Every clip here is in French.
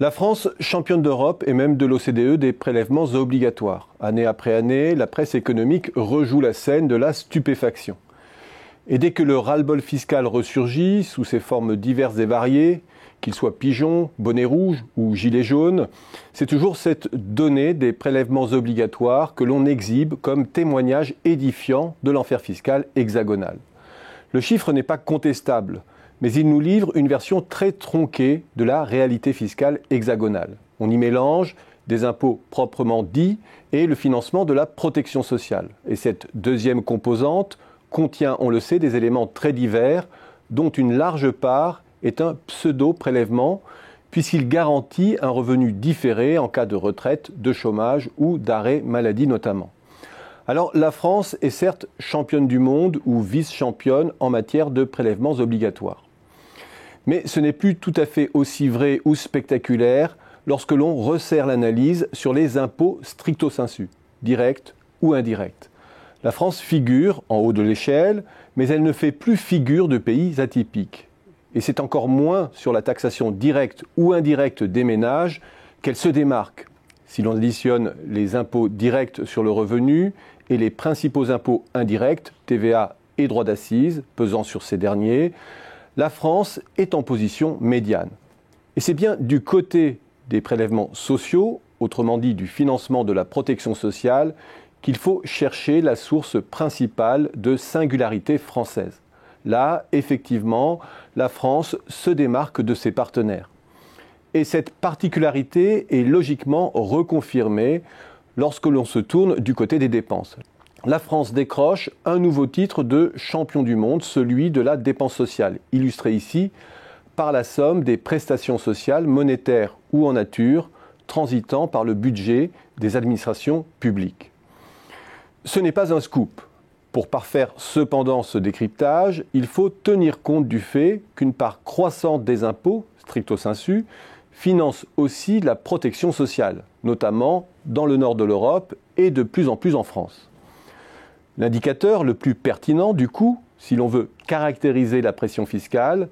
La France, championne d'Europe et même de l'OCDE des prélèvements obligatoires. Année après année, la presse économique rejoue la scène de la stupéfaction. Et dès que le ras-le-bol fiscal ressurgit, sous ses formes diverses et variées, qu'il soit pigeon, bonnet rouge ou gilet jaune, c'est toujours cette donnée des prélèvements obligatoires que l'on exhibe comme témoignage édifiant de l'enfer fiscal hexagonal. Le chiffre n'est pas contestable, mais il nous livre une version très tronquée de la réalité fiscale hexagonale. On y mélange des impôts proprement dits et le financement de la protection sociale. Et cette deuxième composante contient, on le sait, des éléments très divers, dont une large part est un pseudo-prélèvement, puisqu'il garantit un revenu différé en cas de retraite, de chômage ou d'arrêt maladie notamment. Alors la France est certes championne du monde ou vice-championne en matière de prélèvements obligatoires. Mais ce n'est plus tout à fait aussi vrai ou spectaculaire lorsque l'on resserre l'analyse sur les impôts stricto sensu, directs ou indirects. La France figure en haut de l'échelle, mais elle ne fait plus figure de pays atypiques. Et c'est encore moins sur la taxation directe ou indirecte des ménages qu'elle se démarque. Si l'on additionne les impôts directs sur le revenu et les principaux impôts indirects, TVA et droits d'accise, pesant sur ces derniers, la France est en position médiane. Et c'est bien du côté des prélèvements sociaux, autrement dit du financement de la protection sociale, qu'il faut chercher la source principale de singularité française. Là, effectivement, la France se démarque de ses partenaires. Et cette particularité est logiquement reconfirmée lorsque l'on se tourne du côté des dépenses. La France décroche un nouveau titre de champion du monde, celui de la dépense sociale, illustré ici par la somme des prestations sociales monétaires ou en nature transitant par le budget des administrations publiques. Ce n'est pas un scoop. Pour parfaire cependant ce décryptage, il faut tenir compte du fait qu'une part croissante des impôts, stricto sensu, finance aussi la protection sociale, notamment dans le nord de l'Europe et de plus en plus en France. L'indicateur le plus pertinent, du coup, si l'on veut caractériser la pression fiscale,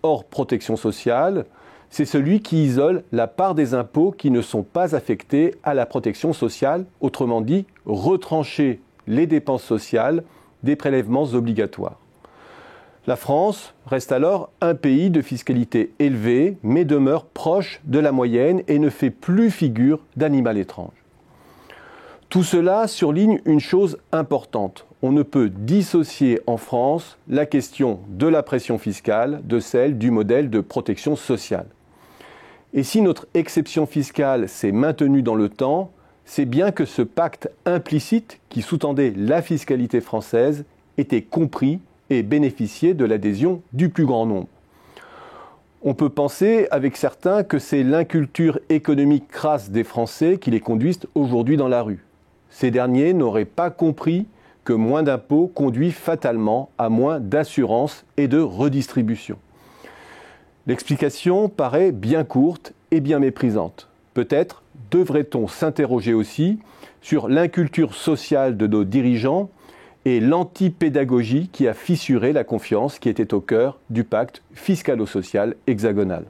hors protection sociale, c'est celui qui isole la part des impôts qui ne sont pas affectés à la protection sociale, autrement dit, retrancher les dépenses sociales des prélèvements obligatoires. La France reste alors un pays de fiscalité élevée, mais demeure proche de la moyenne et ne fait plus figure d'animal étrange. Tout cela surligne une chose importante. On ne peut dissocier en France la question de la pression fiscale de celle du modèle de protection sociale. Et si notre exception fiscale s'est maintenue dans le temps, c'est bien que ce pacte implicite qui sous-tendait la fiscalité française était compris et bénéficiait de l'adhésion du plus grand nombre. On peut penser avec certains que c'est l'inculture économique crasse des Français qui les conduisent aujourd'hui dans la rue. Ces derniers n'auraient pas compris que moins d'impôts conduit fatalement à moins d'assurance et de redistribution. L'explication paraît bien courte et bien méprisante. Peut-être devrait-on s'interroger aussi sur l'inculture sociale de nos dirigeants et l'antipédagogie qui a fissuré la confiance qui était au cœur du pacte fiscalo-social hexagonal.